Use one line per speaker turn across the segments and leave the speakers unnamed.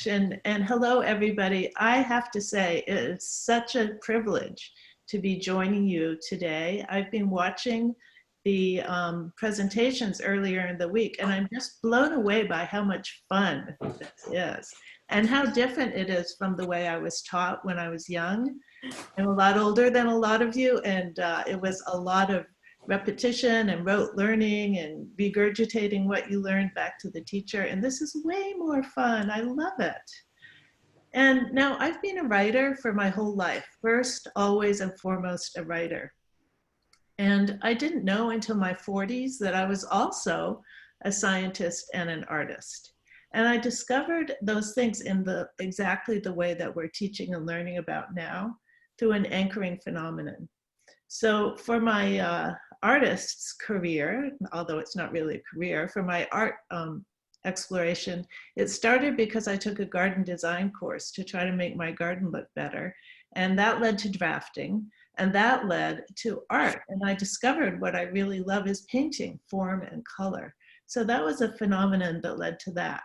And hello, everybody. I have to say, it is such a privilege to be joining you today. I've been watching the presentations earlier in the week, and I'm just blown away by how much fun this is and how different it is from the way I was taught when I was young. I'm a lot older than a lot of you, and it was a lot of repetition and rote learning and regurgitating what you learned back to the teacher. And this is way more fun. I love it. And now I've been a writer for my whole life. First, always and foremost, a writer. And I didn't know until my 40s that I was also a scientist and an artist. And I discovered those things in exactly the way that we're teaching and learning about now, through an anchoring phenomenon. So for my artist's career, although it's not really a career, for my art exploration, it started because I took a garden design course to try to make my garden look better. And that led to drafting, and that led to art. And I discovered what I really love is painting, form and color. So that was a phenomenon that led to that.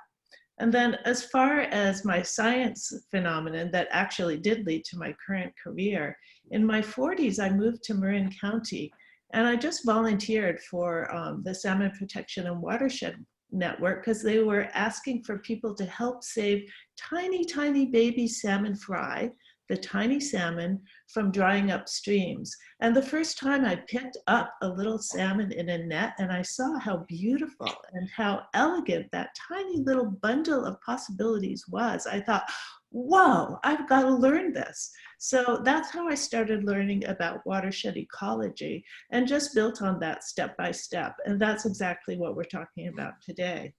And then as far as my science phenomenon that actually did lead to my current career, in my 40s, I moved to Marin County, and I just volunteered for the Salmon Protection and Watershed Network because they were asking for people to help save tiny, tiny baby salmon fry, the tiny salmon, from drying up streams. And the first time I picked up a little salmon in a net and I saw how beautiful and how elegant that tiny little bundle of possibilities was, I thought, whoa, I've got to learn this. So that's how I started learning about watershed ecology and just built on that step by step. And that's exactly what we're talking about today.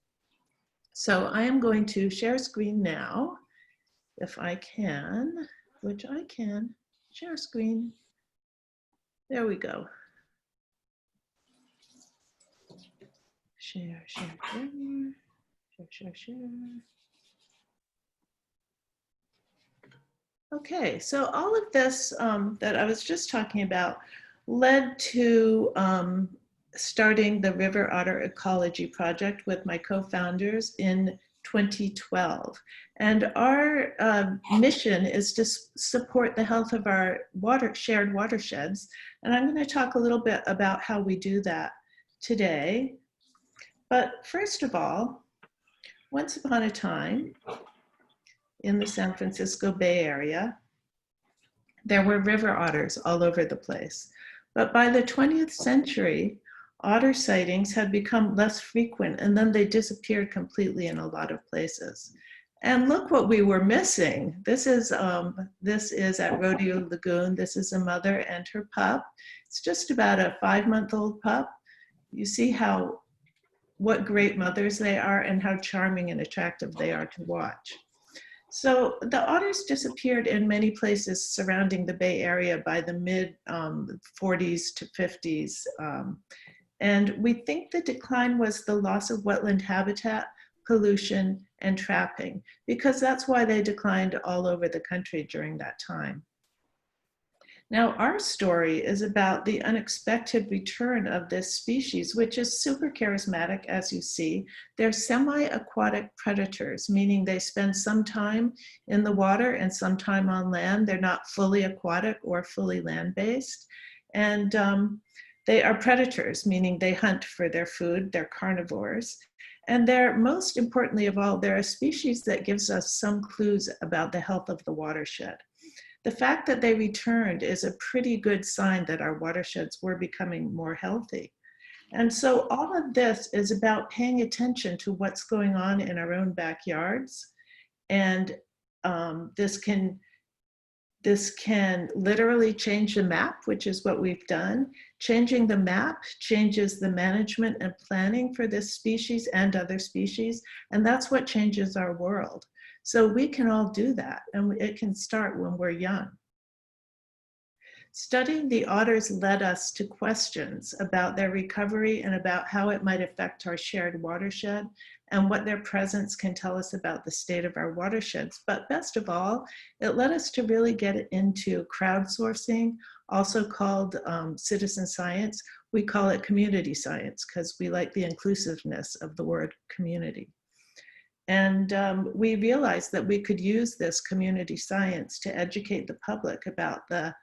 So I am going to share screen now, if I can, which I can. Share screen. There we go. Share, share, share, share, share, share. Okay, so all of this that I was just talking about led to starting the River Otter Ecology Project with my co-founders in 2012. And our mission is to support the health of our shared watersheds. And I'm going to talk a little bit about how we do that today. But first of all, once upon a time in the San Francisco Bay Area, there were river otters all over the place. But by the 20th century, otter sightings had become less frequent, and then they disappeared completely in a lot of places. And look what we were missing. This is at Rodeo Lagoon. This is a mother and her pup. It's just about a 5-month-old pup. You see what great mothers they are and how charming and attractive they are to watch. So the otters disappeared in many places surrounding the Bay Area by the mid 40s to 50s. And we think the decline was the loss of wetland habitat, pollution, and trapping, because that's why they declined all over the country during that time. Now, our story is about the unexpected return of this species, which is super charismatic, as you see. They're semi-aquatic predators, meaning they spend some time in the water and some time on land. They're not fully aquatic or fully land-based. And they are predators, meaning they hunt for their food. They're carnivores. And they're, most importantly of all, they're a species that gives us some clues about the health of the watershed. The fact that they returned is a pretty good sign that our watersheds were becoming more healthy. And so all of this is about paying attention to what's going on in our own backyards. And this can literally change the map, which is what we've done. Changing the map changes the management and planning for this species and other species, and that's what changes our world. So we can all do that, and it can start when we're young. Studying the otters led us to questions about their recovery and about how it might affect our shared watershed and what their presence can tell us about the state of our watersheds. But best of all, it led us to really get into crowdsourcing, also called citizen science. We call it community science because we like the inclusiveness of the word community. And we realized that we could use this community science to educate the public about the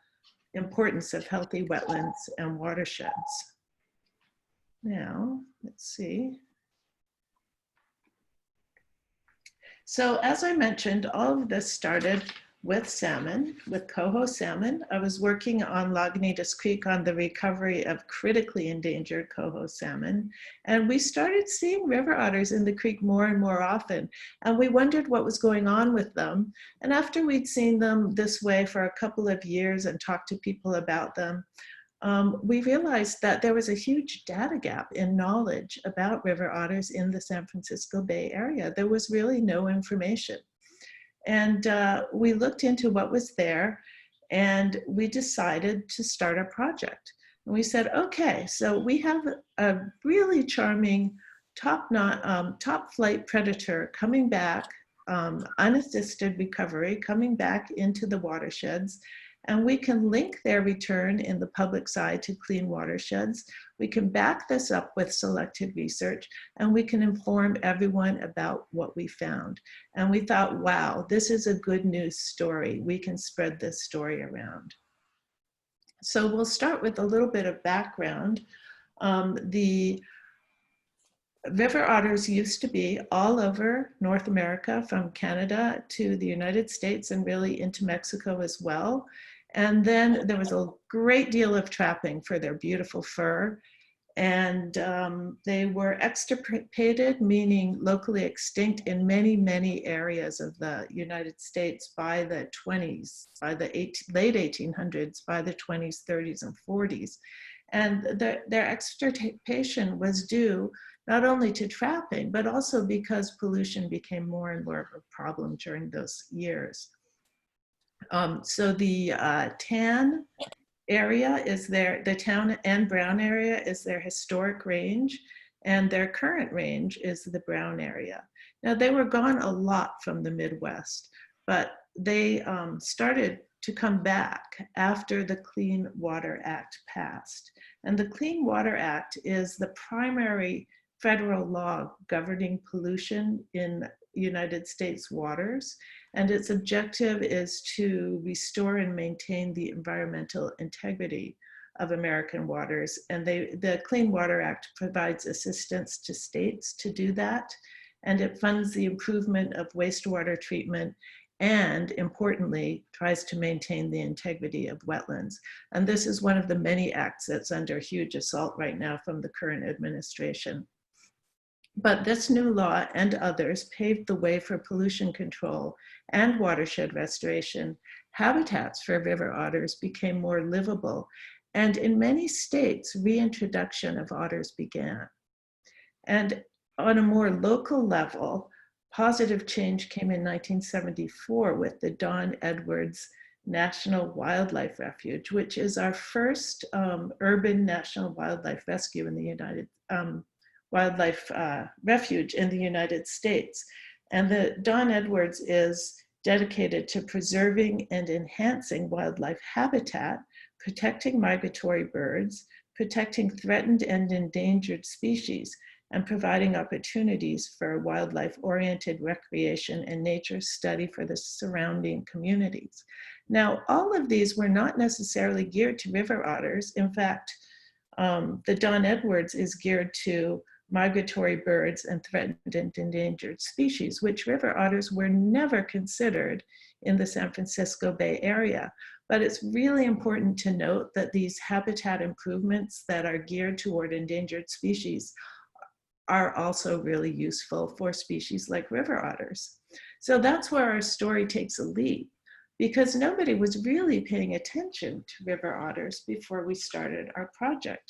importance of healthy wetlands and watersheds. Now, let's see. So as I mentioned, all of this started with salmon, with coho salmon. I was working on Lagunitas Creek on the recovery of critically endangered coho salmon. And we started seeing river otters in the creek more and more often. And we wondered what was going on with them. And after we'd seen them this way for a couple of years and talked to people about them, we realized that there was a huge data gap in knowledge about river otters in the San Francisco Bay Area. There was really no information. And we looked into what was there, and we decided to start a project. And we said, okay, so we have a really charming top flight predator coming back, unassisted recovery, coming back into the watersheds. And we can link their return in the public's eye to clean watersheds. We can back this up with selected research, and we can inform everyone about what we found. And we thought, wow, this is a good news story. We can spread this story around. So we'll start with a little bit of background. The river otters used to be all over North America, from Canada to the United States and really into Mexico as well. And then there was a great deal of trapping for their beautiful fur. And they were extirpated, meaning locally extinct, in many, many areas of the United States by the 20s, by the late 1800s, by the 20s, 30s, and 40s. And their extirpation was due not only to trapping, but also because pollution became more and more of a problem during those years. So the tan area is the town and brown area is their historic range, and their current range is the brown area. Now, they were gone a lot from the Midwest, but they started to come back after the Clean Water Act passed. And the Clean Water Act is the primary federal law governing pollution in United States waters. And its objective is to restore and maintain the environmental integrity of American waters. And the Clean Water Act provides assistance to states to do that. And it funds the improvement of wastewater treatment, and importantly, tries to maintain the integrity of wetlands. And this is one of the many acts that's under huge assault right now from the current administration. But this new law and others paved the way for pollution control and watershed restoration. Habitats for river otters became more livable, and in many states, reintroduction of otters began. And on a more local level, positive change came in 1974 with the Don Edwards National Wildlife Refuge, which is our first urban national wildlife rescue in the wildlife refuge in the United States. And the Don Edwards is dedicated to preserving and enhancing wildlife habitat, protecting migratory birds, protecting threatened and endangered species, and providing opportunities for wildlife-oriented recreation and nature study for the surrounding communities. Now, all of these were not necessarily geared to river otters. In fact, the Don Edwards is geared to migratory birds and threatened and endangered species, which river otters were never considered in the San Francisco Bay Area. But it's really important to note that these habitat improvements that are geared toward endangered species are also really useful for species like river otters. So that's where our story takes a leap, because nobody was really paying attention to river otters before we started our project.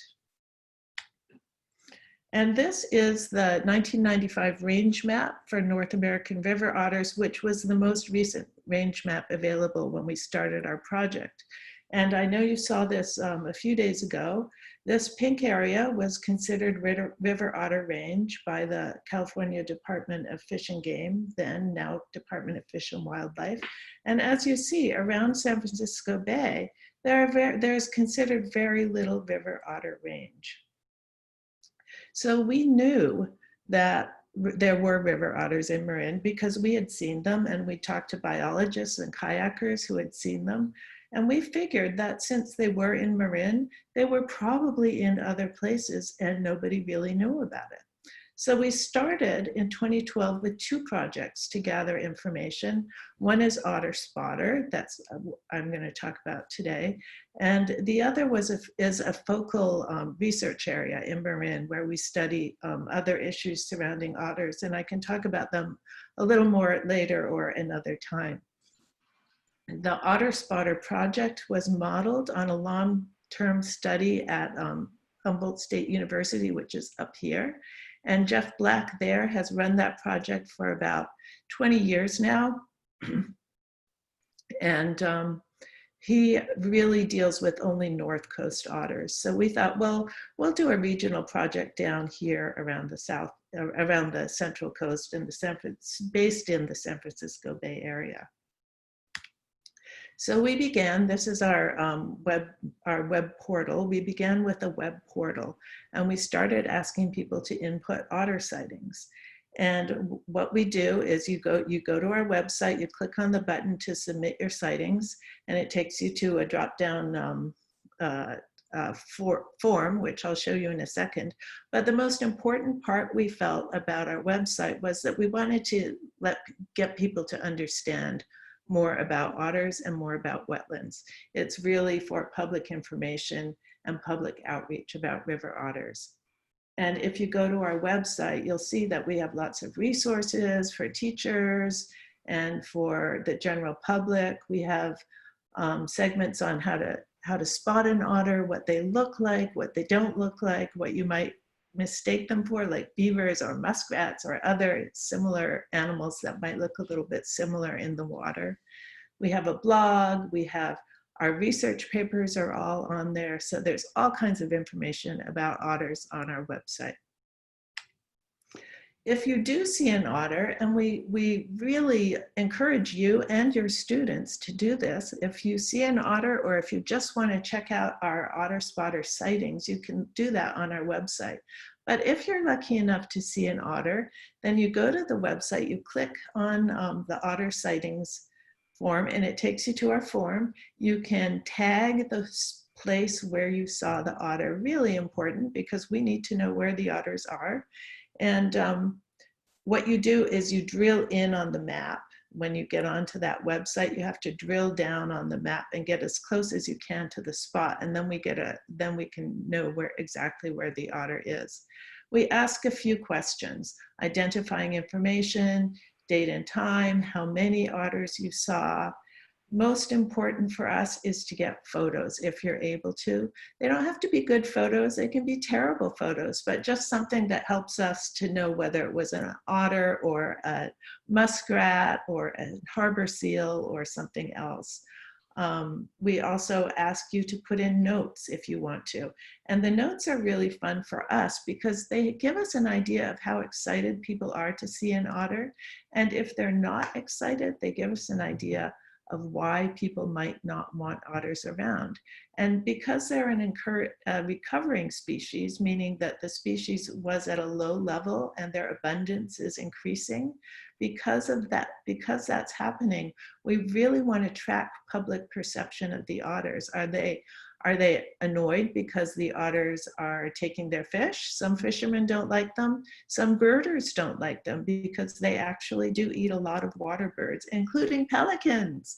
And this is the 1995 range map for North American river otters, which was the most recent range map available when we started our project. And I know you saw this a few days ago. This pink area was considered river otter range by the California Department of Fish and Game, then now Department of Fish and Wildlife. And as you see, around San Francisco Bay, there's considered very little river otter range. So we knew that there were river otters in Marin because we had seen them, and we talked to biologists and kayakers who had seen them. And we figured that since they were in Marin, they were probably in other places and nobody really knew about it. So we started in 2012 with 2 projects to gather information. One is Otter Spotter, that's I'm going to talk about today. And the other is a focal research area in Marin where we study other issues surrounding otters. And I can talk about them a little more later or another time. The Otter Spotter project was modeled on a long-term study at Humboldt State University, which is up here. And Jeff Black there has run that project for about 20 years now. And he really deals with only North Coast otters. So we thought, well, we'll do a regional project down here around the Central Coast and based in the San Francisco Bay Area. So we began, this is our web portal. We began with a web portal, and we started asking people to input otter sightings. And what we do is you go to our website, you click on the button to submit your sightings, and it takes you to a drop-down form, which I'll show you in a second. But the most important part we felt about our website was that we wanted to get people to understand more about otters and more about wetlands. It's really for public information and public outreach about river otters. And if you go to our website, you'll see that we have lots of resources for teachers and for the general public. We have segments on how to spot an otter, what they look like, what they don't look like, what you might mistake them for, like beavers or muskrats or other similar animals that might look a little bit similar in the water. We have a blog, we have our research papers are all on there. So there's all kinds of information about otters on our website. If you do see an otter, and we really encourage you and your students to do this, if you see an otter or if you just want to check out our Otter Spotter sightings, you can do that on our website. But if you're lucky enough to see an otter, then you go to the website, you click on the otter sightings form, and it takes you to our form. You can tag the place where you saw the otter, really important because we need to know where the otters are. And what you do is you drill in on the map. When you get onto that website, you have to drill down on the map and get as close as you can to the spot, and then we can know exactly where the otter is. We ask a few questions: identifying information, date and time, how many otters you saw. Most important for us is to get photos if you're able to. They don't have to be good photos, they can be terrible photos, but just something that helps us to know whether it was an otter or a muskrat or a harbor seal or something else. We also ask you to put in notes if you want to. And the notes are really fun for us because they give us an idea of how excited people are to see an otter. And if they're not excited, they give us an idea of why people might not want otters around. And because they're an recovering species, meaning that the species was at a low level and their abundance is increasing, because that's happening, we really want to track public perception of the otters. Are they annoyed because the otters are taking their fish? Some fishermen don't like them. Some birders don't like them because they actually do eat a lot of water birds, including pelicans.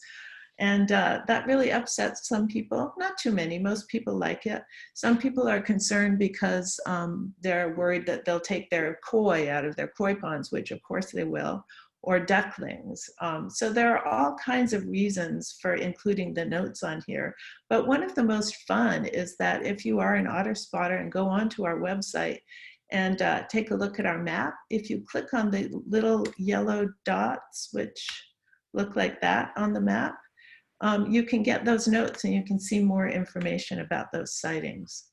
And that really upsets some people. Not too many, most people like it. Some people are concerned because they're worried that they'll take their koi out of their koi ponds, which of course they will, or ducklings. So there are all kinds of reasons for including the notes on here. But one of the most fun is that if you are an otter spotter and go onto our website and take a look at our map, if you click on the little yellow dots, which look like that on the map, you can get those notes and you can see more information about those sightings.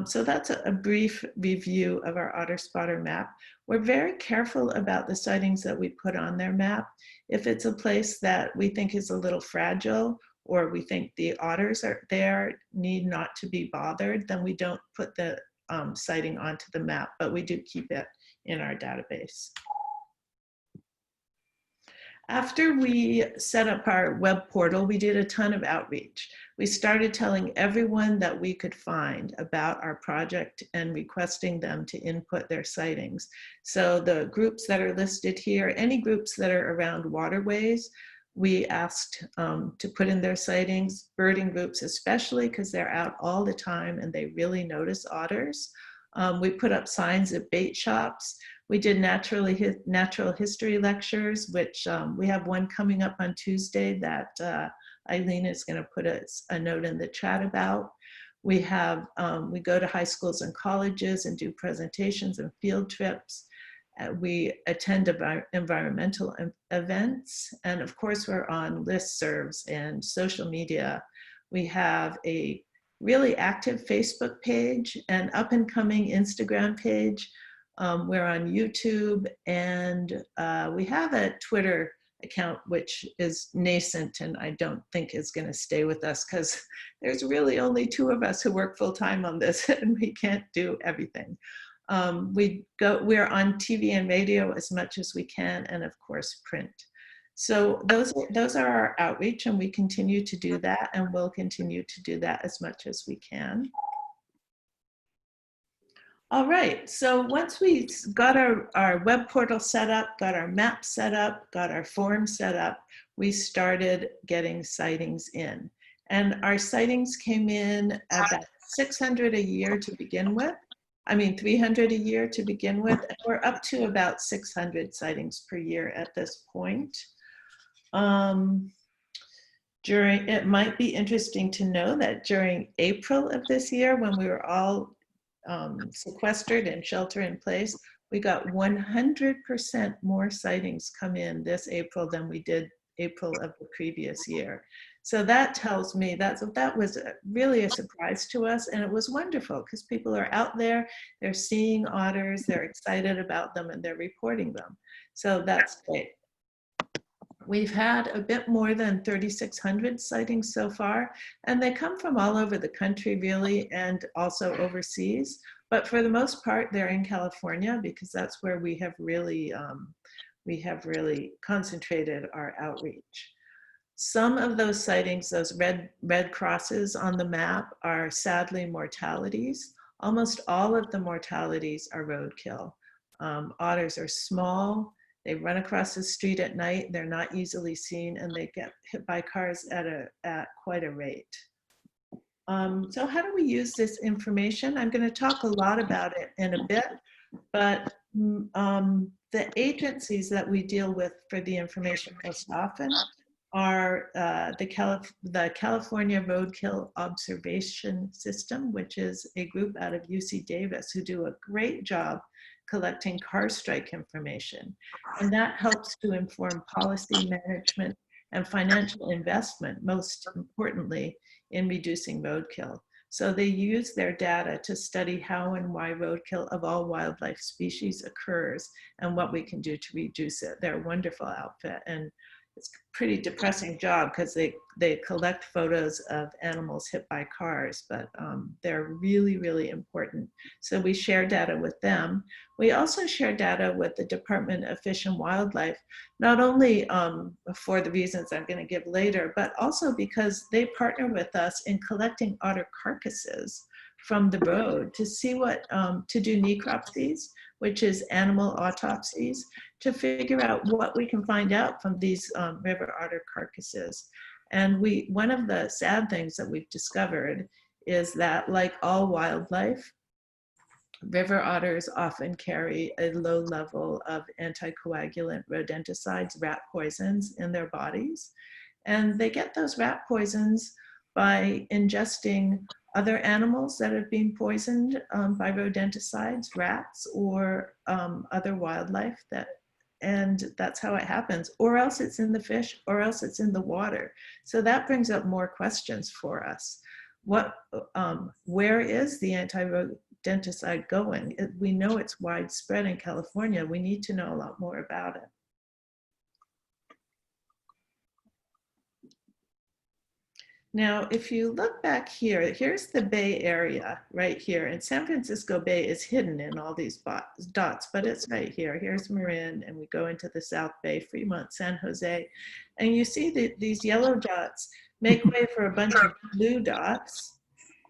So that's a brief review of our Otter Spotter map. We're very careful about the sightings that we put on their map. If it's a place that we think is a little fragile, or we think the otters are there, need not to be bothered, then we don't put the sighting onto the map, but we do keep it in our database. After we set up our web portal, we did a ton of outreach. We started telling everyone that we could find about our project and requesting them to input their sightings. So the groups that are listed here, any groups that are around waterways, we asked to put in their sightings, birding groups especially, because they're out all the time and they really notice otters. We put up signs at bait shops. We did natural history lectures, which we have one coming up on Tuesday that Eileen is going to put a note in the chat about. We go to high schools and colleges and do presentations and field trips. We attend environmental events, and of course we're on listservs and social media. We have a really active Facebook page, an up-and-coming Instagram page. We're on YouTube, and we have a Twitter account, which is nascent and I don't think is going to stay with us because there's really only 2 of us who work full-time on this and we can't do everything. We're on TV and radio as much as we can, and of course print. So those are our outreach, and we continue to do that, and we'll continue to do that as much as we can. All right, so once we got our web portal set up, got our map set up, got our form set up, we started getting sightings in. And our sightings came in about 600 a year to begin with. I mean, 300 a year to begin with. And we're up to about 600 sightings per year at this point. It might be interesting to know that during April of this year, when we were all sequestered and shelter in place, we got 100% more sightings come in this April than we did April of the previous year. So that tells me that was really a surprise to us, and it was wonderful because people are out there, they're seeing otters, they're excited about them, and they're reporting them. So that's great. We've had a bit more than 3,600 sightings so far, and they come from all over the country really, and also overseas. But for the most part, they're in California because that's where we have really concentrated our outreach. Some of those sightings, those red crosses on the map, are sadly mortalities. Almost all of the mortalities are roadkill. Otters are small. They run across the street at night. They're not easily seen, and they get hit by cars at quite a rate. So how do we use this information? I'm going to talk a lot about it in a bit, but the agencies that we deal with for the information most often are the California Roadkill Observation System, which is a group out of UC Davis who do a great job collecting car strike information. And that helps to inform policy management and financial investment, most importantly, in reducing roadkill. So they use their data to study how and why roadkill of all wildlife species occurs and what we can do to reduce it. They're a wonderful outfit, and it's a pretty depressing job because they collect photos of animals hit by cars, but they're really, really important. So we share data with them. We also share data with the Department of Fish and Wildlife, not only for the reasons I'm going to give later, but also because they partner with us in collecting otter carcasses from the road to see what, to do necropsies, which is animal autopsies, to figure out what we can find out from these river otter carcasses. And one of the sad things that we've discovered is that, like all wildlife, river otters often carry a low level of anticoagulant rodenticides, rat poisons, in their bodies. And they get those rat poisons by ingesting other animals that have been poisoned by rodenticides, rats, or other wildlife, and that's how it happens. Or else it's in the fish, or else it's in the water. So that brings up more questions for us. Where is the anti-rodenticide going? We know it's widespread in California. We need to know a lot more about it. Now, if you look back here, here's the Bay Area right here. And San Francisco Bay is hidden in all these dots, but it's right here. Here's Marin, and we go into the South Bay, Fremont, San Jose. And you see that these yellow dots make way for a bunch of blue dots.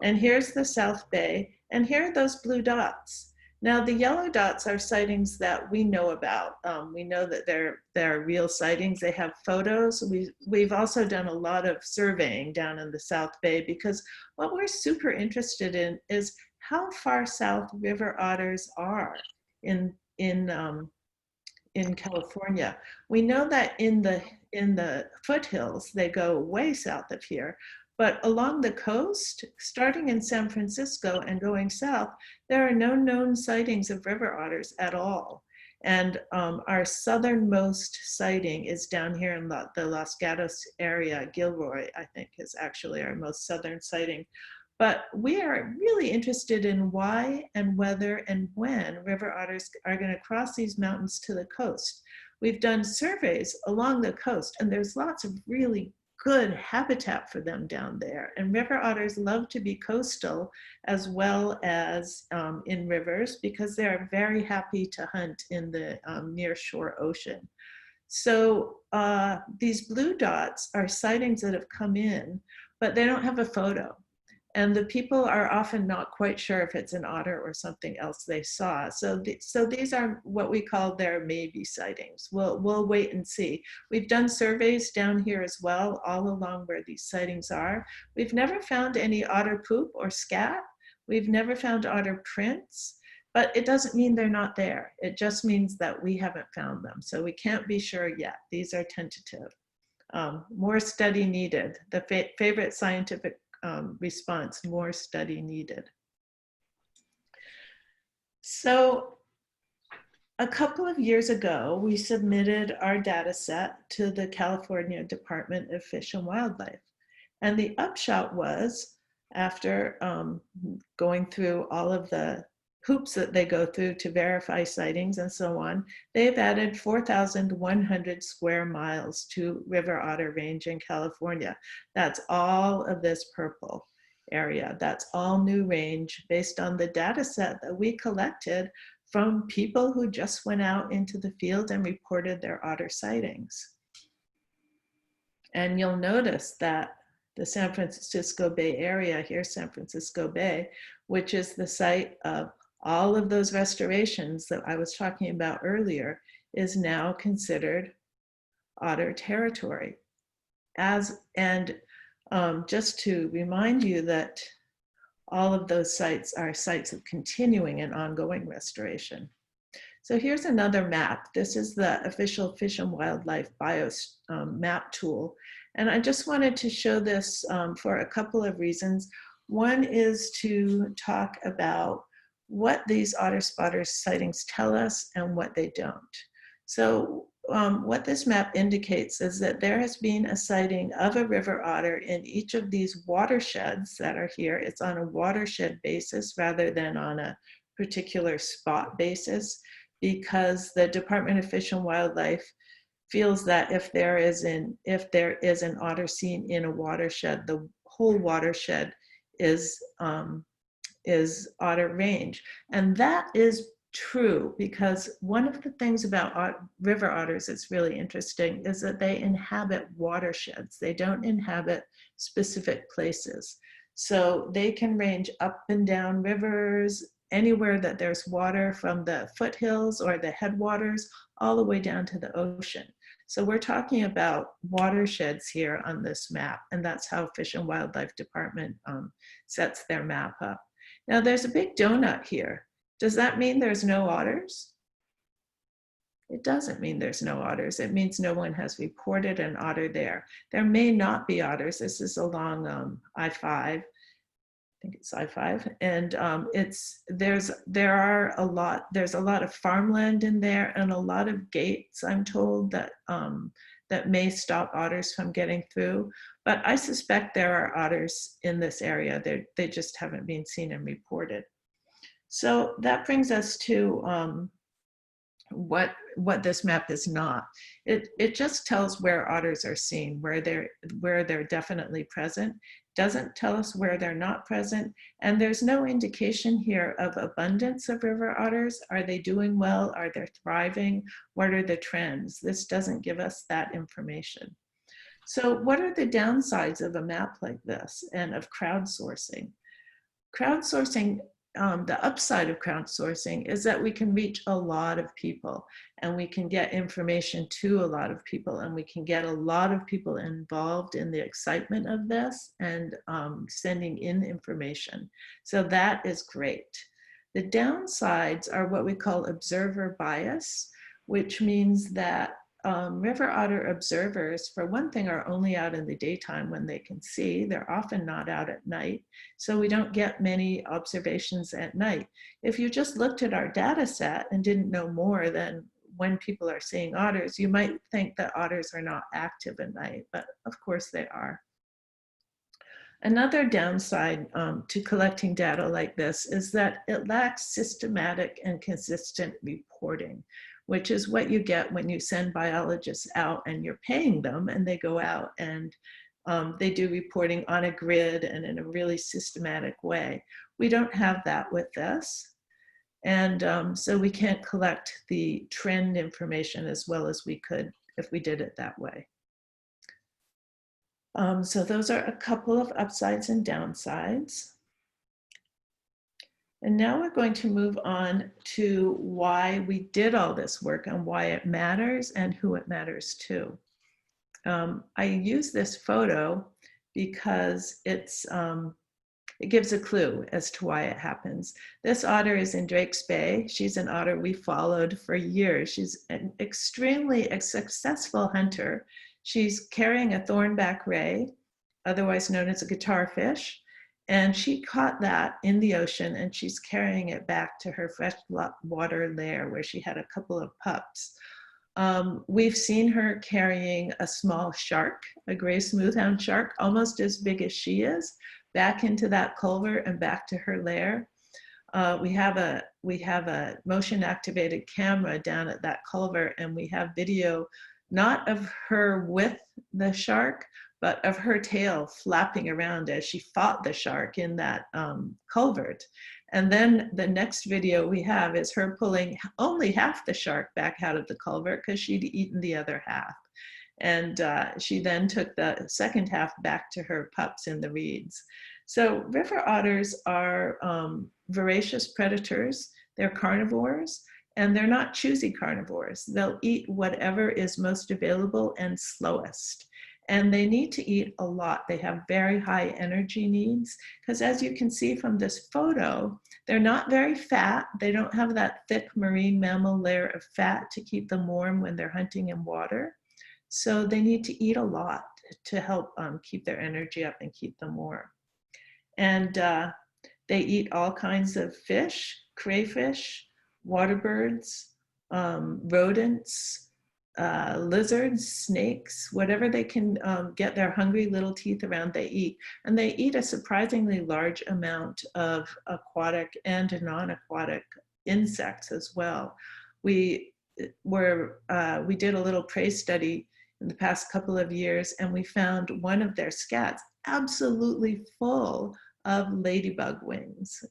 And here's the South Bay, and here are those blue dots. Now, the yellow dots are sightings that we know about. We know that they're real sightings. They have photos. We've also done a lot of surveying down in the South Bay, because what we're super interested in is how far south river otters are in California. We know that in the foothills, they go way south of here. But along the coast, starting in San Francisco and going south, there are no known sightings of river otters at all. And our southernmost sighting is down here in the Los Gatos area. Gilroy, I think, is actually our most southern sighting. But we are really interested in why and whether and when river otters are going to cross these mountains to the coast. We've done surveys along the coast, and there's lots of really good habitat for them down there. And river otters love to be coastal as well as in rivers, because they're very happy to hunt in the nearshore ocean. So these blue dots are sightings that have come in, but they don't have a photo. And the people are often not quite sure if it's an otter or something else they saw. So these are what we call their maybe sightings. We'll wait and see. We've done surveys down here as well, all along where these sightings are. We've never found any otter poop or scat. We've never found otter prints, but it doesn't mean they're not there. It just means that we haven't found them. So we can't be sure yet. These are tentative. More study needed. The favorite scientific response, more study needed. So a couple of years ago, we submitted our data set to the California Department of Fish and Wildlife. And the upshot was, after going through all of the hoops that they go through to verify sightings and so on, they've added 4,100 square miles to river otter range in California. That's all of this purple area. That's all new range based on the data set that we collected from people who just went out into the field and reported their otter sightings. And you'll notice that the San Francisco Bay area, here's San Francisco Bay, which is the site of all of those restorations that I was talking about earlier, is now considered otter territory. Just to remind you that all of those sites are sites of continuing and ongoing restoration. So here's another map. This is the official Fish and Wildlife BIOS map tool. And I just wanted to show this for a couple of reasons. One is to talk about what these otter spotter sightings tell us and what they don't. So what this map indicates is that there has been a sighting of a river otter in each of these watersheds that are here. It's on a watershed basis rather than on a particular spot basis, because the Department of Fish and Wildlife feels that if there is an otter seen in a watershed, the whole watershed is otter range. And that is true, because one of the things about river otters that's really interesting is that they inhabit watersheds. They don't inhabit specific places. So they can range up and down rivers, anywhere that there's water, from the foothills or the headwaters all the way down to the ocean. So we're talking about watersheds here on this map, and that's how Fish and Wildlife Department sets their map up. Now there's a big donut here. Does that mean there's no otters? It doesn't mean there's no otters. It means no one has reported an otter there. There may not be otters. This is along I-5. I think it's I-5, and there's a lot of farmland in there and a lot of gates, I'm told, that that may stop otters from getting through. But I suspect there are otters in this area. They just haven't been seen and reported. So that brings us to what this map is not. It just tells where otters are seen, where they're definitely present. Doesn't tell us where they're not present, and there's no indication here of abundance of river otters. Are they doing well? Are they thriving? What are the trends? This doesn't give us that information. So what are the downsides of a map like this and of crowdsourcing? Crowdsourcing, the upside of crowdsourcing is that we can reach a lot of people, and we can get information to a lot of people, and we can get a lot of people involved in the excitement of this and sending in information. So that is great. The downsides are what we call observer bias, which means that river otter observers, for one thing, are only out in the daytime when they can see. They're often not out at night, so we don't get many observations at night. If you just looked at our data set and didn't know more than when people are seeing otters, you might think that otters are not active at night, but of course they are. Another downside to collecting data like this is that it lacks systematic and consistent reporting, which is what you get when you send biologists out and you're paying them and they go out and they do reporting on a grid and in a really systematic way. We don't have that with this. And so we can't collect the trend information as well as we could if we did it that way. So those are a couple of upsides and downsides. And now we're going to move on to why we did all this work and why it matters and who it matters to. I use this photo because it gives a clue as to why it happens. This otter is in Drake's Bay. She's an otter we followed for years. She's an extremely successful hunter. She's carrying a thornback ray, otherwise known as a guitar fish. And she caught that in the ocean, and she's carrying it back to her freshwater lair where she had a couple of pups. We've seen her carrying a small shark, a gray smoothhound shark, almost as big as she is, back into that culvert and back to her lair. We have a motion activated camera down at that culvert, and we have video not of her with the shark, but of her tail flapping around as she fought the shark in that culvert. And then the next video we have is her pulling only half the shark back out of the culvert because she'd eaten the other half. And she then took the second half back to her pups in the reeds. So river otters are voracious predators. They're carnivores, and they're not choosy carnivores. They'll eat whatever is most available and slowest. And they need to eat a lot. They have very high energy needs because, as you can see from this photo, they're not very fat. They don't have that thick marine mammal layer of fat to keep them warm when they're hunting in water. So they need to eat a lot to help keep their energy up and keep them warm. And they eat all kinds of fish, crayfish, water birds, rodents, lizards, snakes, whatever they can get their hungry little teeth around, they eat. And they eat a surprisingly large amount of aquatic and non-aquatic insects as well. We did a little prey study in the past couple of years, and we found one of their scats absolutely full of ladybug wings.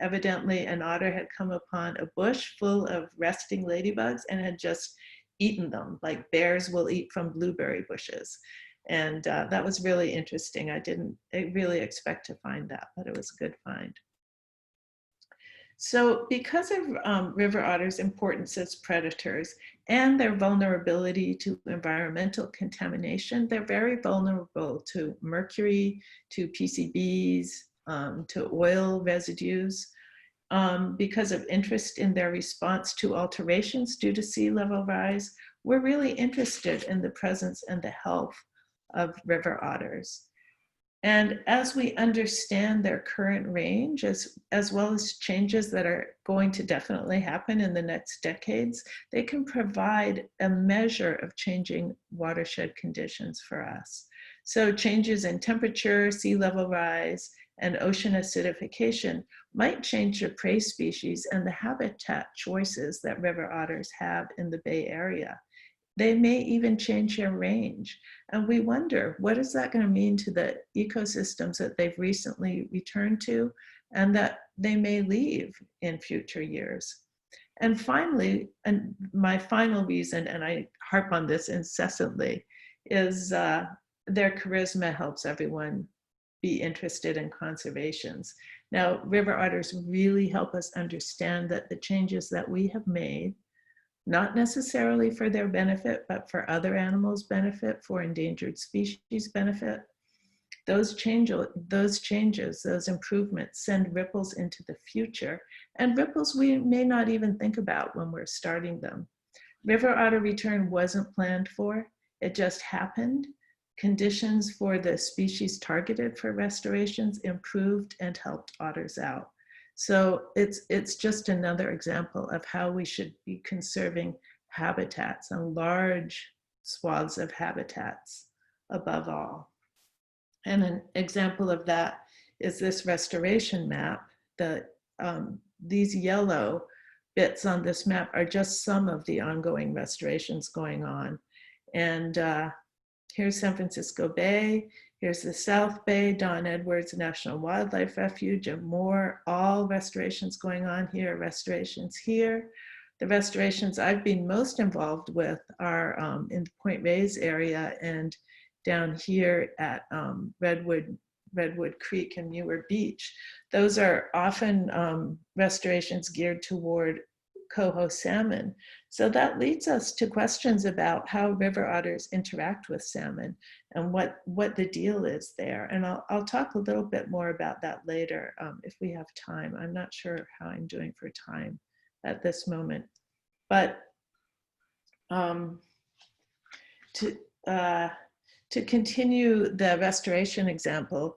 Evidently, an otter had come upon a bush full of resting ladybugs and had just eaten them, like bears will eat from blueberry bushes. And that was really interesting. I didn't really expect to find that, but it was a good find. So because of river otters' importance as predators and their vulnerability to environmental contamination, they're very vulnerable to mercury, to PCBs, to oil residues. Because of interest in their response to alterations due to sea level rise, we're really interested in the presence and the health of river otters. And as we understand their current range, as well as changes that are going to definitely happen in the next decades, they can provide a measure of changing watershed conditions for us. So changes in temperature, sea level rise, and ocean acidification might change the prey species and the habitat choices that river otters have in the Bay Area. They may even change their range. And we wonder, what is that going to mean to the ecosystems that they've recently returned to and that they may leave in future years? And finally, and my final reason, and I harp on this incessantly, is their charisma helps everyone be interested in conservations. Now, river otters really help us understand that the changes that we have made, not necessarily for their benefit, but for other animals' benefit, for endangered species' benefit. Those changes, those improvements send ripples into the future, and ripples we may not even think about when we're starting them. River otter return wasn't planned for, it just happened. Conditions for the species targeted for restorations improved and helped otters out. So it's just another example of how we should be conserving habitats and large swaths of habitats above all. And an example of that is this restoration map. These yellow bits on this map are just some of the ongoing restorations going on. And here's San Francisco Bay. Here's the South Bay, Don Edwards National Wildlife Refuge, and more, all restorations going on here, restorations here. The restorations I've been most involved with are in the Point Reyes area and down here at Redwood Creek and Muir Beach. Those are often restorations geared toward coho salmon. So that leads us to questions about how river otters interact with salmon and what the deal is there. And I'll talk a little bit more about that later if we have time. I'm not sure how I'm doing for time at this moment. But to continue the restoration example,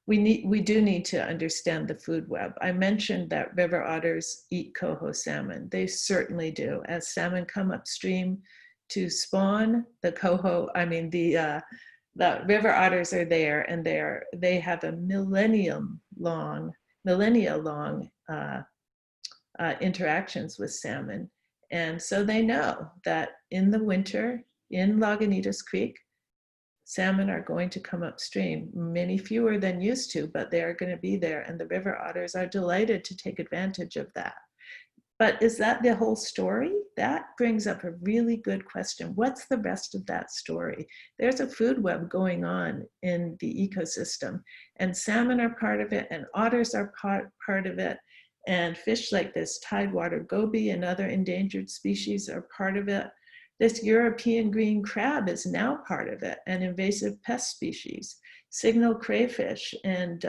we do need to understand the food web. I mentioned that river otters eat coho salmon. They certainly do. As salmon come upstream to spawn, the river otters are there, and they have a millennia long interactions with salmon. And so they know that in the winter in Lagunitas Creek, salmon are going to come upstream, many fewer than used to, but they are going to be there, and the river otters are delighted to take advantage of that. But is that the whole story? That brings up a really good question. What's the rest of that story? There's a food web going on in the ecosystem, and salmon are part of it, and otters are part of it, and fish like this tidewater goby and other endangered species are part of it. This European green crab is now part of it, an invasive pest species. Signal crayfish and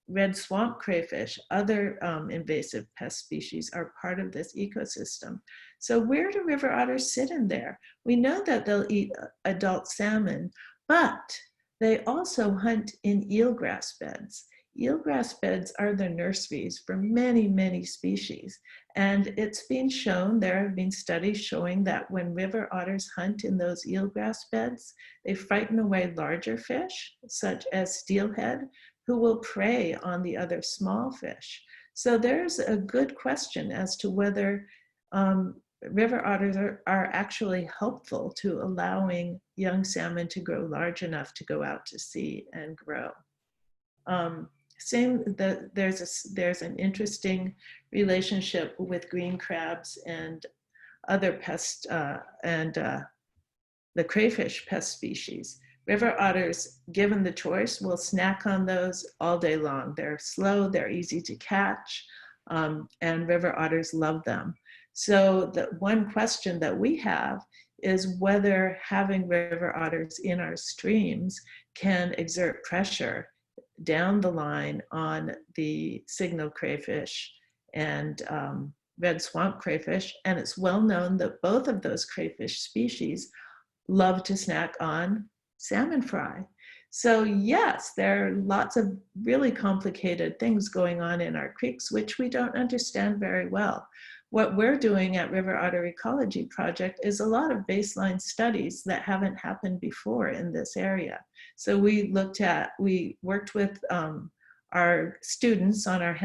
red swamp crayfish, other invasive pest species, are part of this ecosystem. So where do river otters sit in there? We know that they'll eat adult salmon, but they also hunt in eelgrass beds. Eelgrass beds are the nurseries for many, many species. And it's been shown, there have been studies showing that when river otters hunt in those eelgrass beds, they frighten away larger fish, such as steelhead, who will prey on the other small fish. So there's a good question as to whether river otters are actually helpful to allowing young salmon to grow large enough to go out to sea and grow. There's an interesting relationship with green crabs and other pests and the crayfish pest species. River otters, given the choice, will snack on those all day long. They're slow, they're easy to catch, and river otters love them. So the one question that we have is whether having river otters in our streams can exert pressure down the line on the signal crayfish and red swamp crayfish. And it's well known that both of those crayfish species love to snack on salmon fry. So yes, there are lots of really complicated things going on in our creeks, which we don't understand very well. What we're doing at River Otter Ecology Project is a lot of baseline studies that haven't happened before in this area. So we worked with our students on our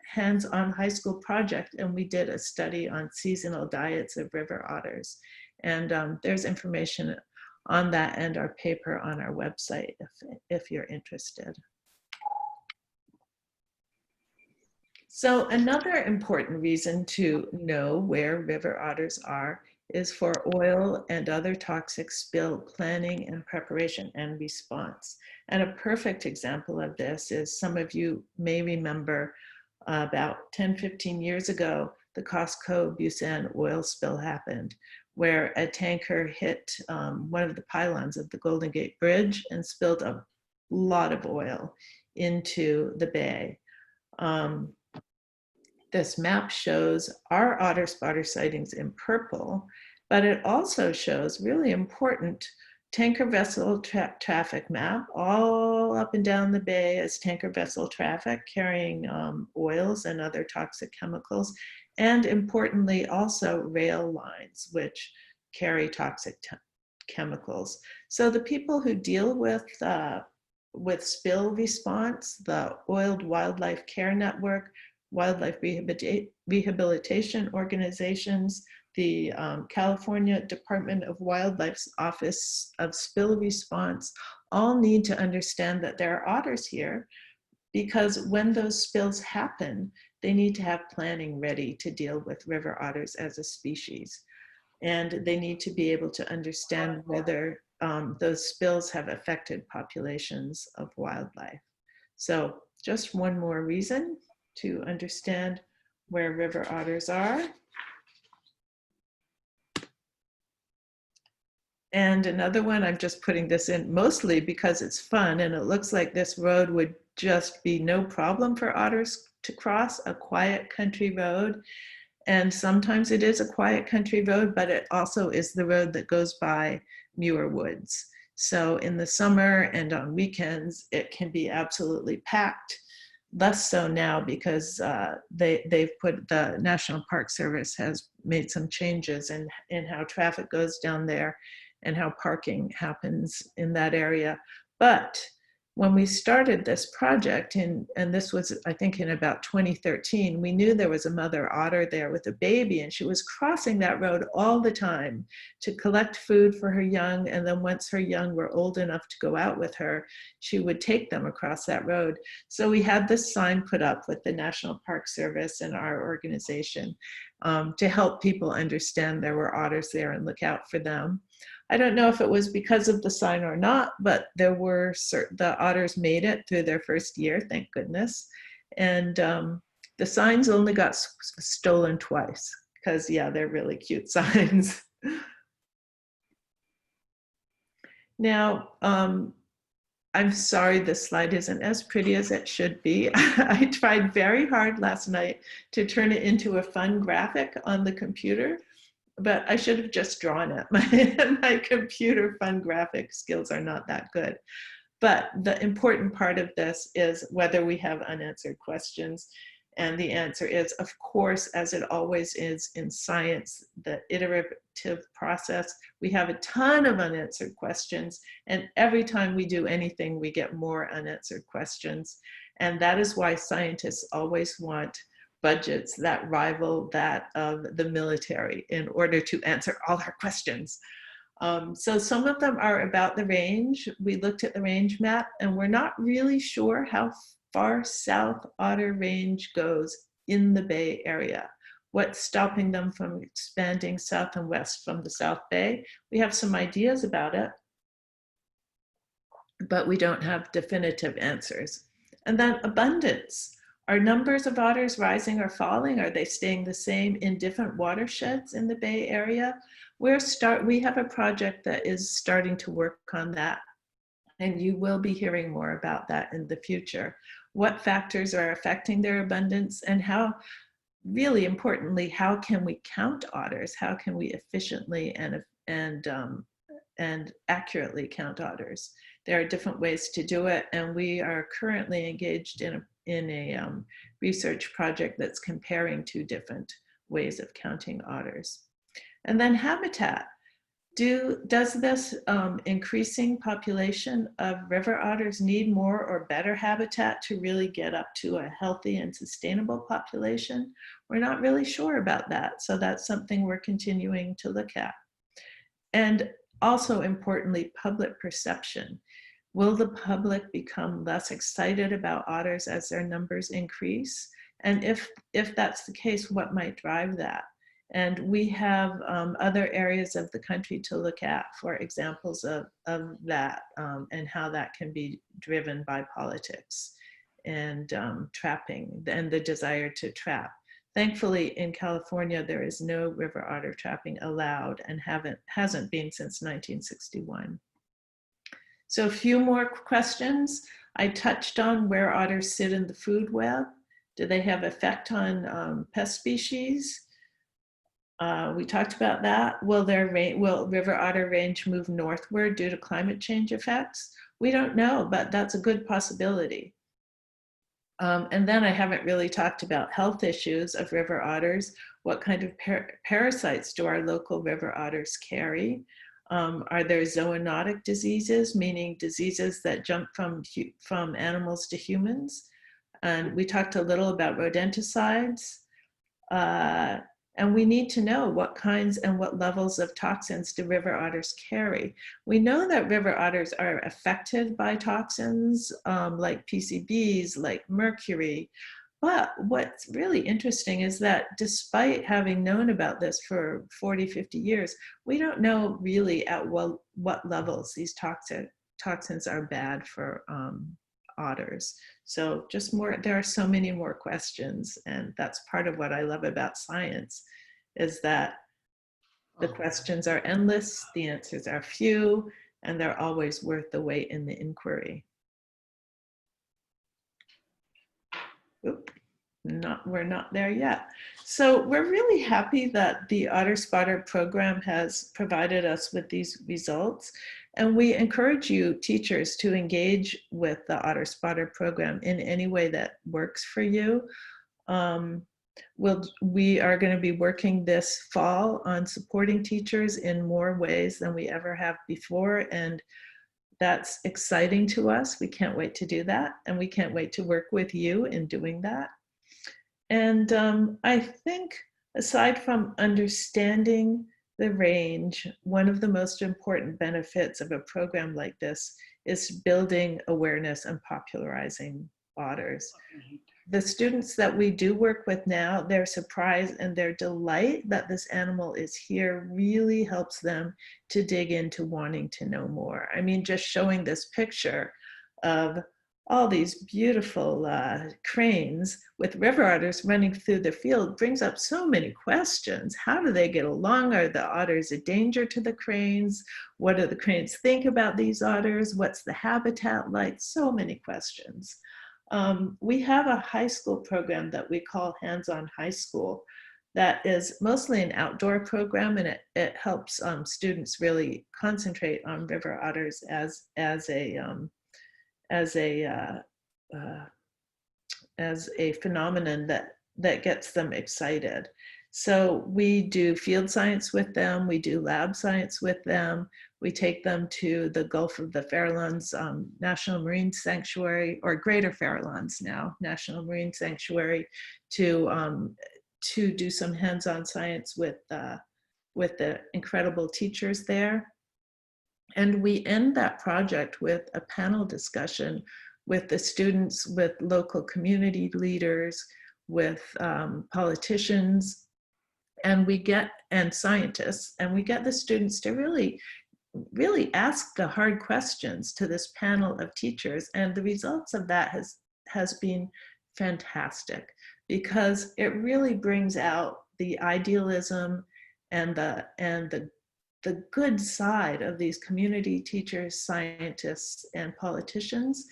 hands-on high school project, and we did a study on seasonal diets of river otters. And there's information on that and our paper on our website if you're interested. So another important reason to know where river otters are is for oil and other toxic spill planning and preparation and response. And a perfect example of this is, some of you may remember about 10, 15 years ago, the Costco Busan oil spill happened, where a tanker hit one of the pylons of the Golden Gate Bridge and spilled a lot of oil into the bay. This map shows our otter spotter sightings in purple, but it also shows really important tanker vessel traffic map all up and down the bay as tanker vessel traffic carrying oils and other toxic chemicals, and importantly also rail lines which carry toxic chemicals. So the people who deal with spill response, the Oiled Wildlife Care Network, wildlife rehabilitation organizations, the California Department of Wildlife's Office of Spill Response, all need to understand that there are otters here, because when those spills happen, they need to have planning ready to deal with river otters as a species. And they need to be able to understand whether those spills have affected populations of wildlife. So just one more reason to understand where river otters are. And another one, I'm just putting this in mostly because it's fun, and it looks like this road would just be no problem for otters to cross, a quiet country road. And sometimes it is a quiet country road, but it also is the road that goes by Muir Woods. So in the summer and on weekends, it can be absolutely packed. Less so now because the National Park Service has made some changes in how traffic goes down there and how parking happens in that area. But when we started this project, and this was, I think, in about 2013, we knew there was a mother otter there with a baby, and she was crossing that road all the time to collect food for her young. And then once her young were old enough to go out with her, she would take them across that road. So we had this sign put up with the National Park Service and our organization to help people understand there were otters there and look out for them. I don't know if it was because of the sign or not, but there were the otters made it through their first year, thank goodness. And the signs only got stolen twice because, yeah, they're really cute signs. Now, I'm sorry this slide isn't as pretty as it should be. I tried very hard last night to turn it into a fun graphic on the computer, but I should have just drawn it. My computer fun graphic skills are not that good. But the important part of this is whether we have unanswered questions. And the answer is, of course, as it always is in science, the iterative process, we have a ton of unanswered questions. And every time we do anything, we get more unanswered questions. And that is why scientists always want budgets that rival that of the military in order to answer all our questions. So some of them are about the range. We looked at the range map, and we're not really sure how far south Otter Range goes in the Bay Area. What's stopping them from expanding south and west from the South Bay? We have some ideas about it, but we don't have definitive answers. And then abundance. Are numbers of otters rising or falling? Are they staying the same in different watersheds in the Bay Area? We have a project that is starting to work on that, and you will be hearing more about that in the future. What factors are affecting their abundance, and how, really importantly, how can we count otters? How can we efficiently and and accurately count otters. There are different ways to do it, and we are currently engaged in a research project that's comparing two different ways of counting otters. And then habitat. Does this increasing population of river otters need more or better habitat to really get up to a healthy and sustainable population? We're not really sure about that, so that's something we're continuing to look at. And also importantly, public perception. Will the public become less excited about otters as their numbers increase? And if that's the case, what might drive that? And we have other areas of the country to look at for examples of that and how that can be driven by politics and trapping and the desire to trap. Thankfully, in California, there is no river otter trapping allowed and hasn't been since 1961. So a few more questions. I touched on where otters sit in the food web. Do they have effect on pest species? We talked about that. Will river otter range move northward due to climate change effects? We don't know, but that's a good possibility. And then I haven't really talked about health issues of river otters. What kind of parasites do our local river otters carry? Are there zoonotic diseases, meaning diseases that jump from animals to humans? And we talked a little about rodenticides. And we need to know what kinds and what levels of toxins do river otters carry. We know that river otters are affected by toxins like PCBs, like mercury. But what's really interesting is that despite having known about this for 40, 50 years, we don't know really at what levels these toxins are bad for otters. So just more, there are so many more questions, and that's part of what I love about science, is that the questions are endless, the answers are few, and they're always worth the wait in the inquiry. Oop, we're not there yet. So we're really happy that the Otter Spotter program has provided us with these results. And we encourage you, teachers, to engage with the Otter Spotter program in any way that works for you. We are going to be working this fall on supporting teachers in more ways than we ever have before. And that's exciting to us. We can't wait to do that. And we can't wait to work with you in doing that. And I think aside from understanding the range, one of the most important benefits of a program like this is building awareness and popularizing otters. The students that we do work with now, their surprise and their delight that this animal is here really helps them to dig into wanting to know more. I mean, just showing this picture of all these beautiful cranes with river otters running through the field brings up so many questions. How do they get along? Are the otters a danger to the cranes? What do the cranes think about these otters? What's the habitat like? So many questions. We have a high school program that we call Hands-On High School that is mostly an outdoor program, and it helps students really concentrate on river otters as a phenomenon that gets them excited. So we do field science with them, we do lab science with them, we take them to the Gulf of the Farallones National Marine Sanctuary, or Greater Farallones now, National Marine Sanctuary, to do some hands-on science with the incredible teachers there. And we end that project with a panel discussion with the students, with local community leaders, with politicians, and scientists, and we get the students to really ask the hard questions to this panel of teachers. And the results of that has been fantastic, because it really brings out the idealism and the good side of these community teachers, scientists, and politicians.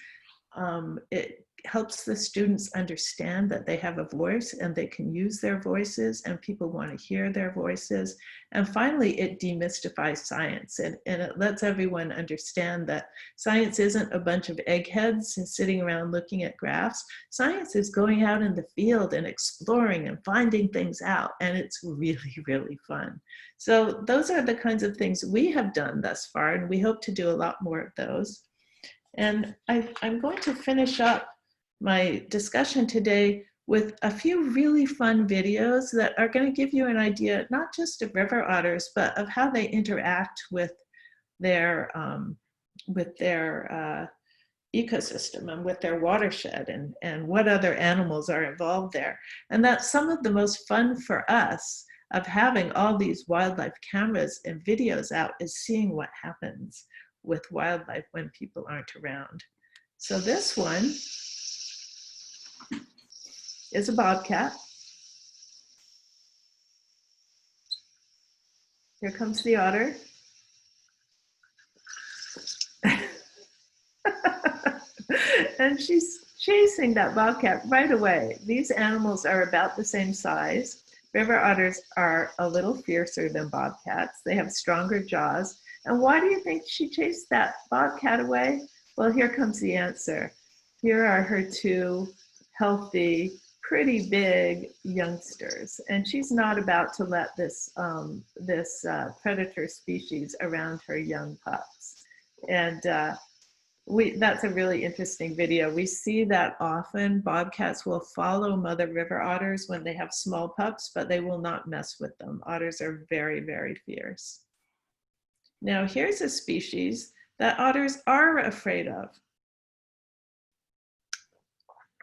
helps the students understand that they have a voice and they can use their voices and people want to hear their voices. And finally, it demystifies science and it lets everyone understand that science isn't a bunch of eggheads sitting around looking at graphs. Science is going out in the field and exploring and finding things out, and it's really, really fun. So those are the kinds of things we have done thus far, and we hope to do a lot more of those. And I'm going to finish up my discussion today with a few really fun videos that are going to give you an idea, not just of river otters, but of how they interact with their ecosystem and with their watershed, and what other animals are involved there. And that's some of the most fun for us of having all these wildlife cameras and videos out, is seeing what happens with wildlife when people aren't around. So this one is a bobcat. Here comes the otter. And she's chasing that bobcat right away. These animals are about the same size. River otters are a little fiercer than bobcats. They have stronger jaws. And why do you think she chased that bobcat away? Well, here comes the answer. Here are her two healthy, pretty big youngsters, and she's not about to let this predator species around her young pups. And that's a really interesting video. We see that often. Bobcats will follow mother river otters when they have small pups, but they will not mess with them. Otters are very, very fierce. Now here's a species that otters are afraid of.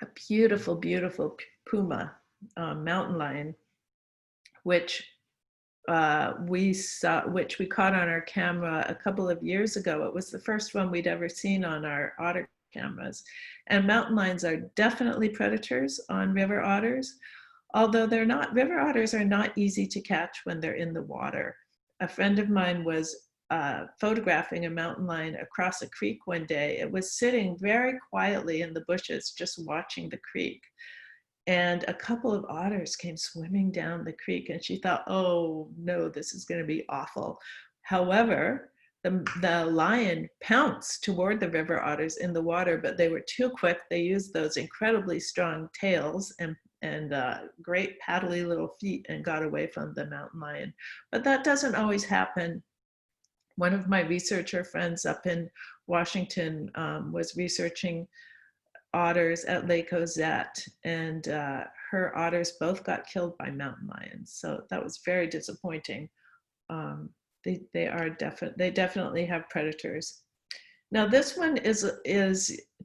A beautiful, beautiful puma, mountain lion, which we caught on our camera a couple of years ago. It was the first one we'd ever seen on our otter cameras. And mountain lions are definitely predators on river otters, although river otters are not easy to catch when they're in the water. A friend of mine was photographing a mountain lion across a creek one day. It was sitting very quietly in the bushes, just watching the creek. And a couple of otters came swimming down the creek, and she thought, oh no, this is going to be awful. However, the lion pounced toward the river otters in the water, but they were too quick. They used those incredibly strong tails and great paddly little feet and got away from the mountain lion. But that doesn't always happen. One of my researcher friends up in Washington was researching otters at Lake Ozette, and her otters both got killed by mountain lions. So that was very disappointing. They definitely have predators. Now this one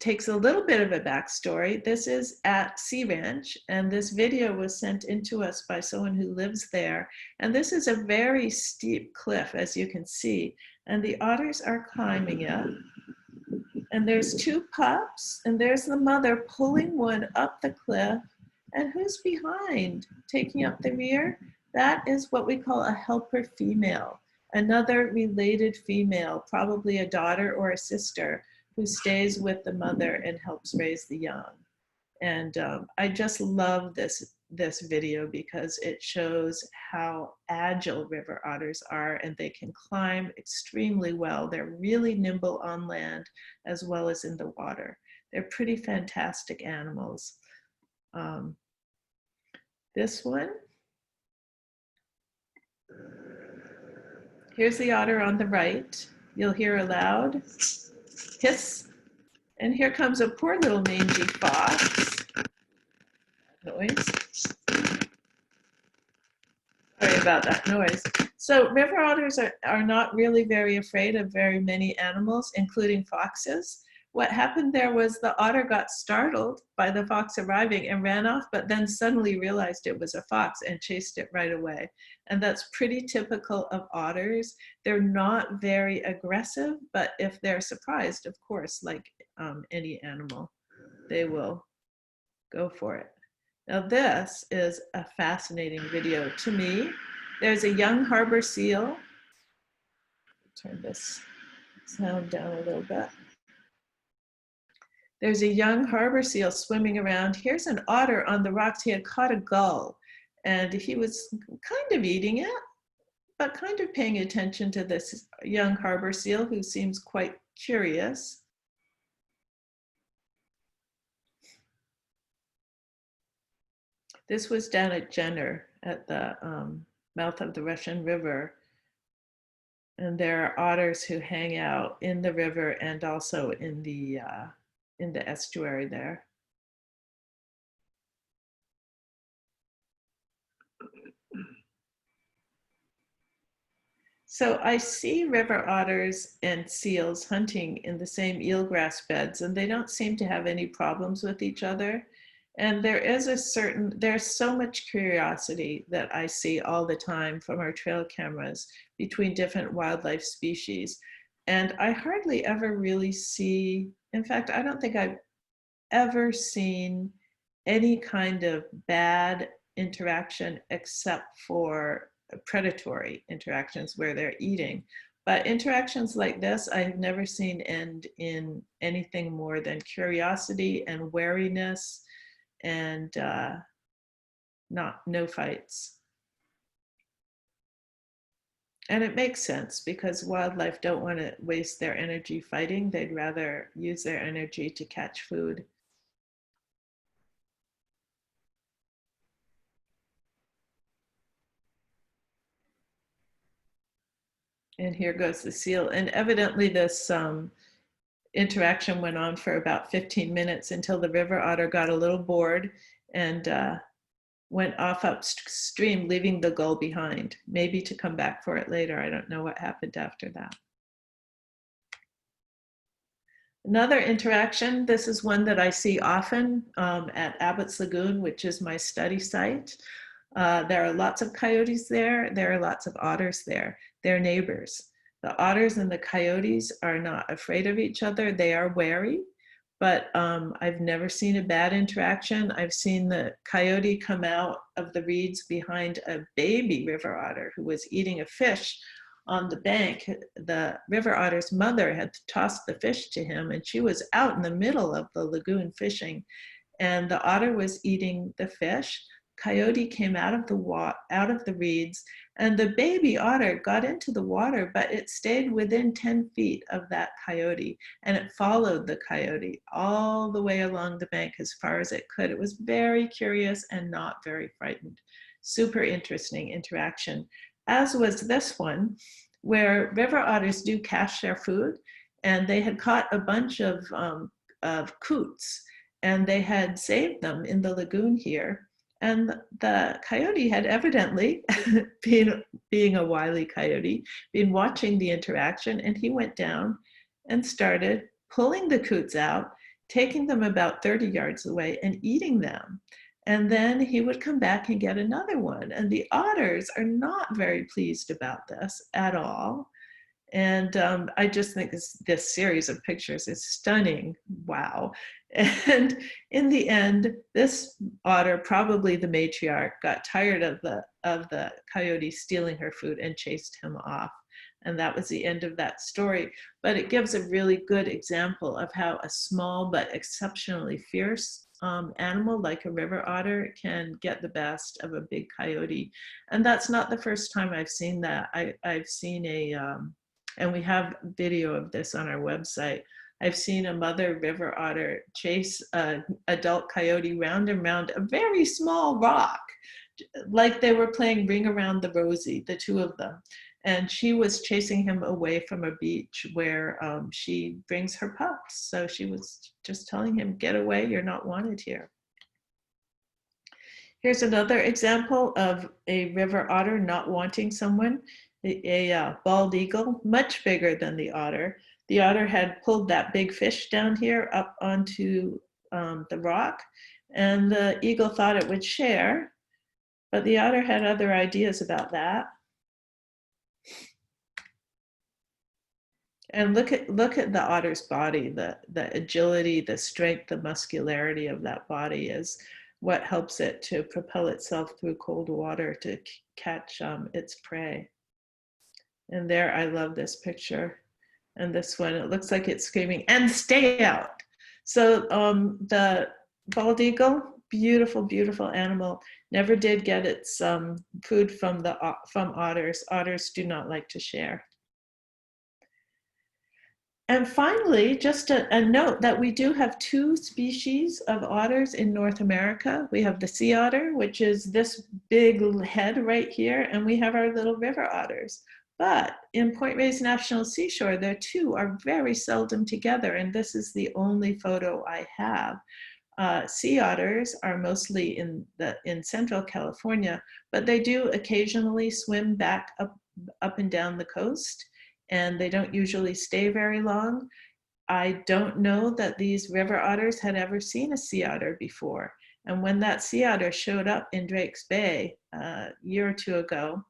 takes a little bit of a backstory. This is at Sea Ranch, and this video was sent into us by someone who lives there. And this is a very steep cliff, as you can see, and the otters are climbing it. And there's two pups, and there's the mother pulling one up the cliff. And who's behind, taking up the rear? That is what we call a helper female, another related female, probably a daughter or a sister, who stays with the mother and helps raise the young. And I just love this video because it shows how agile river otters are, and they can climb extremely well. They're really nimble on land as well as in the water. They're pretty fantastic animals. This one, here's the otter on the right. You'll hear a loud hiss, and here comes a poor little mangy fox. Noise. Sorry about that noise. So river otters are not really very afraid of very many animals, including foxes. What happened there was the otter got startled by the fox arriving and ran off, but then suddenly realized it was a fox and chased it right away. And that's pretty typical of otters. They're not very aggressive, but if they're surprised, of course, like any animal, they will go for it. Now this is a fascinating video to me. There's a young harbor seal. Turn this sound down a little bit. There's a young harbor seal swimming around. Here's an otter on the rocks. He had caught a gull and he was kind of eating it, but kind of paying attention to this young harbor seal who seems quite curious. This was down at Jenner at the mouth of the Russian River. And there are otters who hang out in the river and also in the estuary there. So I see river otters and seals hunting in the same eelgrass beds, and they don't seem to have any problems with each other. And there's so much curiosity that I see all the time from our trail cameras between different wildlife species. And I hardly ever really see, in fact, I don't think I've ever seen any kind of bad interaction except for predatory interactions where they're eating. But interactions like this, I have never seen end in anything more than curiosity and wariness and no fights. And it makes sense because wildlife don't want to waste their energy fighting. They'd rather use their energy to catch food. And here goes the seal. And evidently this interaction went on for about 15 minutes until the river otter got a little bored and went off upstream, leaving the gull behind, maybe to come back for it later. I don't know what happened after that. Another interaction, this is one that I see often at Abbott's Lagoon, which is my study site. There are lots of coyotes there. There are lots of otters there. They're neighbors. The otters and the coyotes are not afraid of each other. They are wary, but I've never seen a bad interaction. I've seen the coyote come out of the reeds behind a baby river otter who was eating a fish on the bank. The river otter's mother had tossed the fish to him, and she was out in the middle of the lagoon fishing, and the otter was eating the fish. Coyote came out of the reeds, and the baby otter got into the water, but it stayed within 10 feet of that coyote, and it followed the coyote all the way along the bank as far as it could. It was very curious and not very frightened. Super interesting interaction, as was this one, where river otters do cache their food, and they had caught a bunch of coots, and they had saved them in the lagoon here. And the coyote had evidently, being a wily coyote, been watching the interaction, and he went down and started pulling the coots out, taking them about 30 yards away and eating them. And then he would come back and get another one. And the otters are not very pleased about this at all. And I just think this series of pictures is stunning. Wow. And in the end, this otter, probably the matriarch, got tired of the coyote stealing her food and chased him off. And that was the end of that story. But it gives a really good example of how a small but exceptionally fierce animal like a river otter can get the best of a big coyote. And that's not the first time I've seen that. I've seen and we have video of this on our website. I've seen a mother river otter chase an adult coyote round and round a very small rock, like they were playing Ring Around the Rosie, the two of them. And she was chasing him away from a beach where she brings her pups. So she was just telling him, get away, you're not wanted here. Here's another example of a river otter not wanting someone. A bald eagle, much bigger than the otter. The otter had pulled that big fish down here up onto the rock, and the eagle thought it would share, but the otter had other ideas about that. And look at the otter's body, the agility, the strength, the muscularity of that body is what helps it to propel itself through cold water to catch its prey. And there, I love this picture. And this one, it looks like it's screaming, and stay out. So the bald eagle, beautiful, beautiful animal, never did get its food from otters. Otters do not like to share. And finally, just a note that we do have two species of otters in North America. We have the sea otter, which is this big head right here, and we have our little river otters. But in Point Reyes National Seashore, the two are very seldom together, and this is the only photo I have. Sea otters are mostly in Central California, but they do occasionally swim back up and down the coast, and they don't usually stay very long. I don't know that these river otters had ever seen a sea otter before. And when that sea otter showed up in Drake's Bay a year or two ago,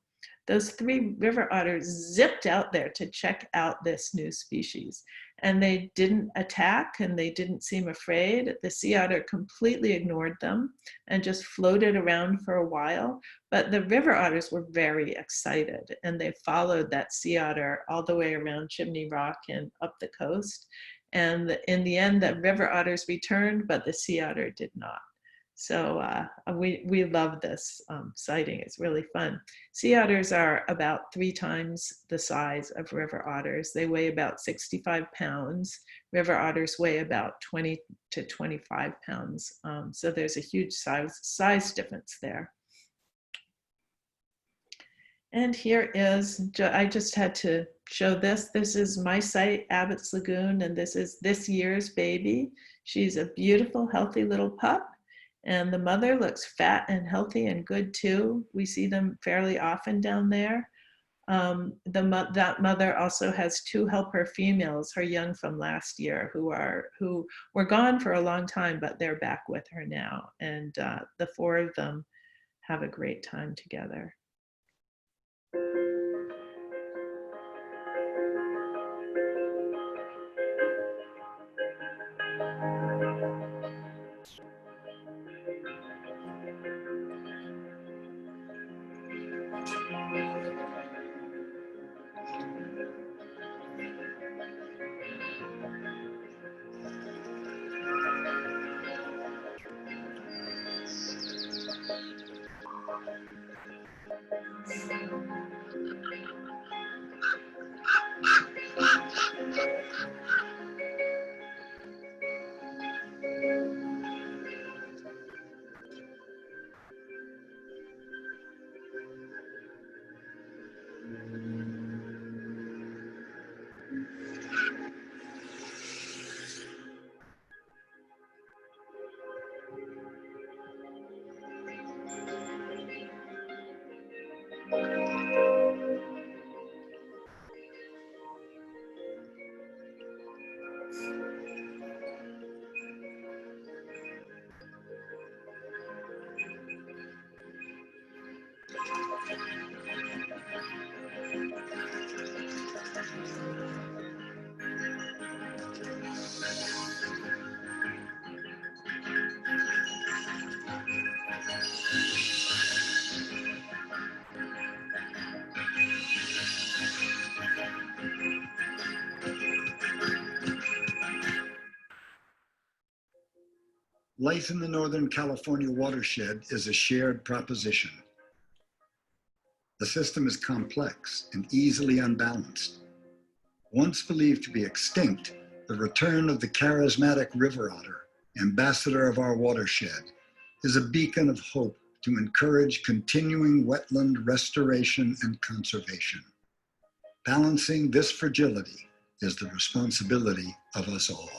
those three river otters zipped out there to check out this new species. And they didn't attack and they didn't seem afraid. The sea otter completely ignored them and just floated around for a while. But the river otters were very excited and they followed that sea otter all the way around Chimney Rock and up the coast. And in the end, the river otters returned, but the sea otter did not. So we love this sighting. It's really fun. Sea otters are about 3 times the size of river otters. They weigh about 65 pounds. River otters weigh about 20 to 25 pounds. So there's a huge size difference there. And here is, I just had to show this. This is my site, Abbott's Lagoon, and this is this year's baby. She's a beautiful, healthy little pup. And the mother looks fat and healthy and good too. We see them fairly often down there. That mother also has 2 helper females, her young from last year, who were gone for a long time, but they're back with her now. And the 4 of them have a great time together.
Life in the Northern California watershed is a shared proposition. The system is complex and easily unbalanced. Once believed to be extinct, the return of the charismatic river otter, ambassador of our watershed, is a beacon of hope to encourage continuing wetland restoration and conservation. Balancing this fragility is the responsibility of us all.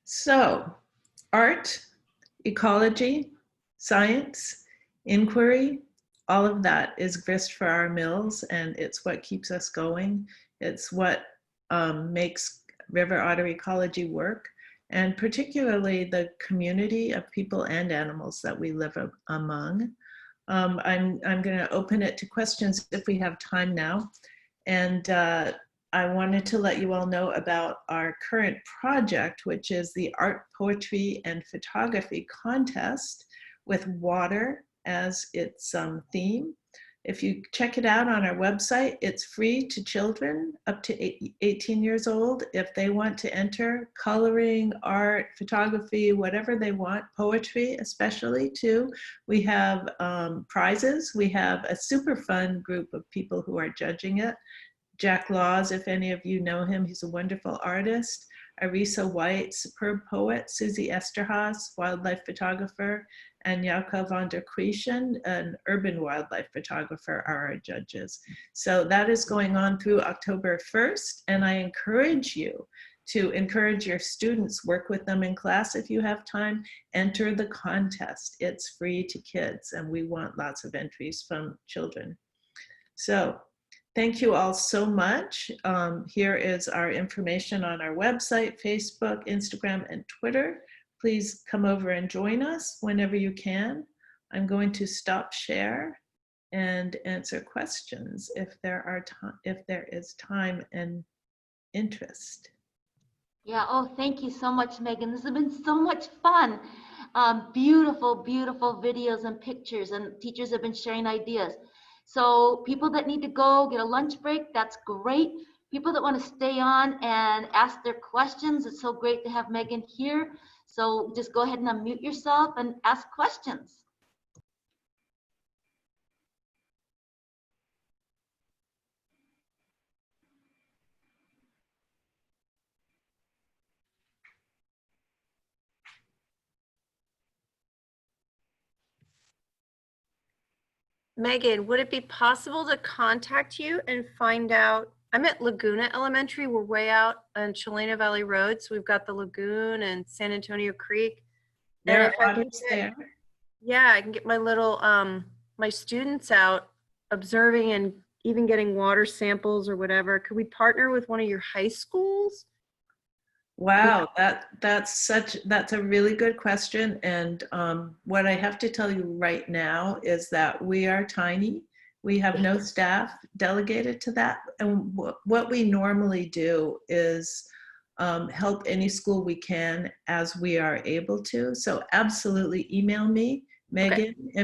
So, art, ecology, science, inquiry, all of that is grist for our mills, and it's what keeps us going. It's what makes river otter ecology work, and particularly the community of people and animals that we live among. I'm going to open it to questions if we have time now. And I wanted to let you all know about our current project, which is the Art, Poetry, and Photography Contest with water as its theme. If you check it out on our website, it's free to children up to 18 years old. If they want to enter coloring, art, photography, whatever they want, poetry especially too, we have prizes. We have a super fun group of people who are judging it. Jack Laws, if any of you know him, he's a wonderful artist. Arisa White, superb poet. Susie Esterhaas, wildlife photographer. And Jakob van der Kriesen, an urban wildlife photographer, are our judges. So that is going on through October 1st. And I encourage you to encourage your students, work with them in class if you have time, enter the contest. It's free to kids, and we want lots of entries from children. So thank you all so much. Here is our information on our website, Facebook, Instagram, and Twitter. Please come over and join us whenever you can. I'm going to stop share and answer questions if there is time and interest.
Yeah, oh, thank you so much, Megan. This has been so much fun. Beautiful, beautiful videos and pictures, and teachers have been sharing ideas. So people that need to go get a lunch break, that's great. People that want to stay on and ask their questions, it's so great to have Megan here. So just go ahead and unmute yourself and ask questions.
Megan, would it be possible to contact you and find out? I'm at Laguna Elementary. We're way out on Chilena Valley Road. So we've got the lagoon and San Antonio Creek.
There
And
are
if I can
others
get,
there.
yeah, I can get my little, my students out observing and even getting water samples or whatever. Could we partner with one of your high schools?
Wow, that's a really good question. And what I have to tell you right now is that we are tiny. We have no staff delegated to that. And what we normally do is help any school we can as we are able to. So absolutely email me, Megan,
Okay.
MEGAN,